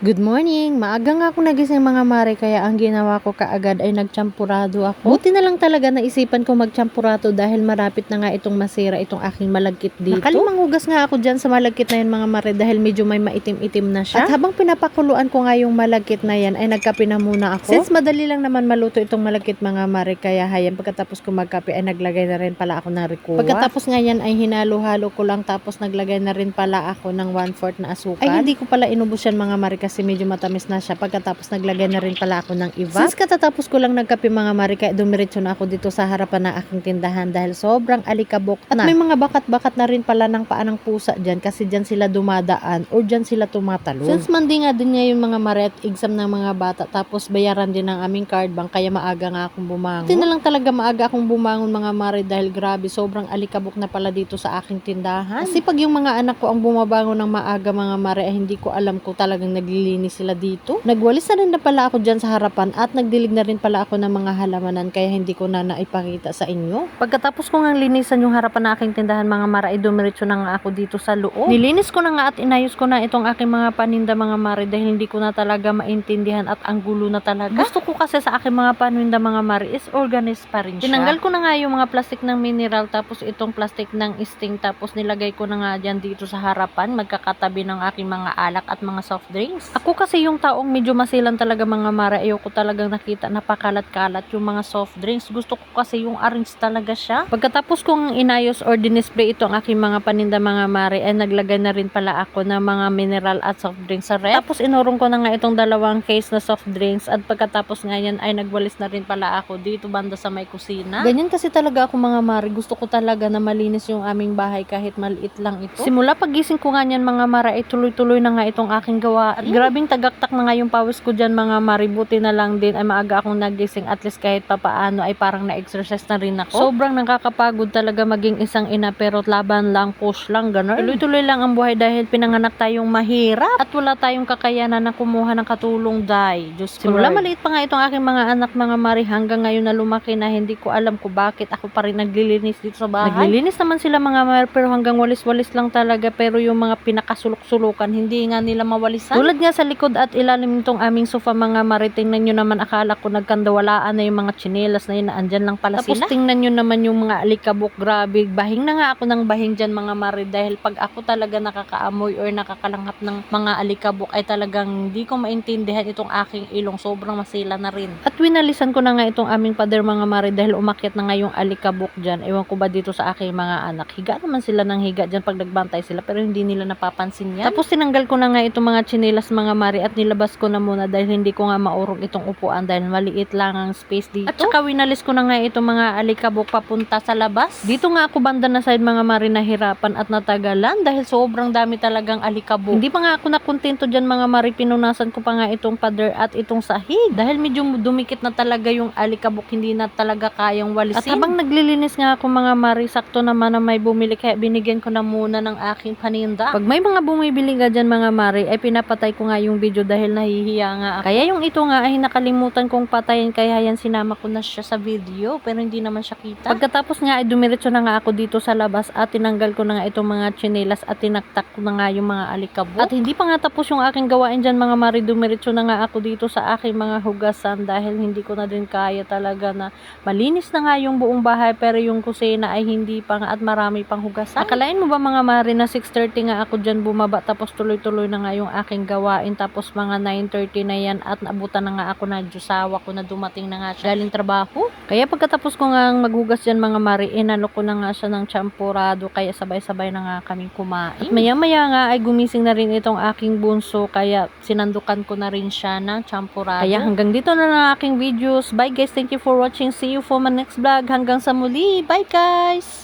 Good morning! Maaga nga ako nagising mga mare, kaya ang ginawa ko kaagad ay nagtsampurado ako. Buti na lang talaga naisipan ko magtsampurado dahil marapit na nga itong masira itong aking malagkit dito. Nakalimang hugas nga ako dyan sa malagkit na yan mga mare dahil medyo may maitim-itim na siya. At habang pinapakuluan ko nga yung malagkit na yan ay nagkape na muna ako. Since madali lang naman maluto itong malagkit mga mare, kaya hayan pagkatapos ko magkape ay naglagay na rin pala ako ng rikuwa. Pagkatapos nga yan ay hinalo-halo ko lang, tapos naglagay na rin pala ako ng 1/4 na asukal. Ay hindi ko pala inubos yan mga mare kasi medyo matamis na siya. Pagkatapos naglagay na rin pala ako ng iba. Since katatapos ko lang nagkape mga mare, kaya dumiretso na ako dito sa harapan ng aking tindahan dahil sobrang alikabok na. At may mga bakat-bakat na rin pala ng paa ng pusa dyan kasi dyan sila dumadaan or dyan sila tumatalon. Since Monday nga din ngayon mga mare at exam ng mga bata, tapos bayaran din ng aming card bank, kaya maaga nga akong bumangon. Hindi na lang talaga maaga akong bumangon mga mare dahil grabe sobrang alikabok na pala dito sa aking tindahan. Kasi pag yung mga anak ko ang bumabangon ng maaga mga mare, ay hindi ko alam kung talagang naglilinis sila dito. Nagwalis na rin na pala ako dyan sa harapan at nagdilig na rin pala ako ng mga halamanan, kaya hindi ko na naipakita sa inyo. Pagkatapos ko nga linisan yung harapan ng aking tindahan mga mare, ay dumiretso na nga ako dito sa loob. Nilinis ko na nga at inayos ko na itong aking mga paninda mga mare dahil hindi ko na talaga maintindihan at ang gulo na talaga. Gusto ko kasi sa aking mga paninda mga mare is organized pa rin siya. Tinanggal ko na nga yung mga plastic ng mineral, tapos itong plastic ng sting, tapos nilagay ko na nga dyan dito sa harapan, magkakatabi ng aking mga alak at mga soft drinks. Ako kasi yung taong medyo masilan talaga mga mare, ayoko talagang nakita napakalat-kalat yung mga soft drinks. Gusto ko kasi yung orange talaga siya. Pagkatapos kong inayos or dinisplay itong aking mga paninda mga mare, ay naglagay na rin pala ako ng mga mineral at soft drinks sa ref. Tapos inurong ko na nga itong dalawang case na soft drinks, at pagkatapos nga yan ay nagwalis na rin pala ako dito banda sa may kusina. Ganyan kasi talaga ako mga mare, gusto ko talaga na malinis yung aming bahay kahit maliit lang ito. Simula pagising ko nga yan mga mare, ay tuloy-tuloy na nga itong aking gawa. At grabing tagaktak na nga yung pawis ko dyan mga mare, buti na lang din ay maaga akong nagising, at least kahit papaano ay parang na-exercise na rin ako. Sobrang nakakapagod talaga maging isang ina, pero laban lang, push lang, gano'n. Tuloy-tuloy lang ang buhay dahil pinanganak tayong mahirap at wala tayong kakayanan na kumuha ng katulong, day. Diyos ko, simula maliit pa nga itong aking mga anak mga mare, hanggang ngayon na lumaki na, hindi ko alam kung bakit ako pa rin naglilinis dito sa bahay. Naglilinis naman sila mga mare, pero hanggang walis-walis lang talaga, pero yung mga pinakasulok-sulukan hindi nga nila mawalisan. Tulad nga sa likod at ilalim nitong aming sofa mga mare, tingnan nyo naman, akala ko nagkandawalaan na yung mga tsinelas na yun, na andyan lang pala sila. Tapos tingnan nyo naman yung mga alikabok, grabe, bahing na nga ako ng bahing dyan mga mare, dahil pag ako talaga nakakaamoy or nakakalanghap ng mga alikabok ay talagang hindi ko maintindihan itong aking ilong, sobrang masila na rin. At winalisan ko na nga itong aming pader mga mare dahil umakyat na nga yung alikabok dyan. Ewan ko ba dito sa aking mga anak, higa naman sila ng higa dyan pag nagbantay sila, pero hindi nila napapansin yan. Tapos tinanggal ko na nga itong mga tsinelas mga mare at nilabas ko na muna dahil hindi ko nga maurong itong upuan dahil maliit lang ang space dito. At saka winalis ko na nga itong mga alikabok papunta sa labas. Dito nga ako banda na side mga mare, nahirapan at natagalan dahil sobrang dami talagang alikabok. Hindi pa nga ako nakontento dyan mga mare, pinunasan ko pa nga itong pader at itong sahig dahil medyo dumikit na talaga yung alikabok, hindi na talaga kayang walisin. At habang naglilinis nga ako mga mare, sakto naman na may bumili, kaya binigyan ko na muna ng aking paninda. Pag may mga bumibili nga dyan mga mare, ay pinapatay ko nga yung video dahil nahihiya nga ako. Kaya yung ito nga ay nakalimutan kong patayin, kaya yan sinama ko na siya sa video, pero hindi naman siya kita. Pagkatapos nga ay dumiretso na nga ako dito sa labas at tinanggal ko na nga itong mga tsinelas at tinaktak ko na nga yung mga alikabok. At hindi pa nga tapos yung aking gawain dyan mga mare, dumiretso na nga ako dito sa aking mga hugasan dahil hindi ko na din kaya talaga na malinis na nga yung buong bahay, pero yung kusina ay hindi pa nga at marami pang hugasan. Akalain mo ba mga mare na 6:30 nga ako dyan bumaba, tapos tuloy-tuloy na nga yung aking gawain, tapos mga 9:30 na yan at naabutan na nga ako na jusawa ko na dumating na nga siya galing trabaho. Kaya pagkatapos ko nga maghugas dyan mga mare, inano ko na nga siya ng champurado, kaya sabay-sabay na nga kaming kumain. At maya-maya nga ay gumising na rin itong aking bunso, kaya sinandukan ko na rin siya ng champurado. Kaya hanggang dito na lang aking videos. Bye guys, thank you for watching. See you for my next vlog. Hanggang sa muli. Bye guys!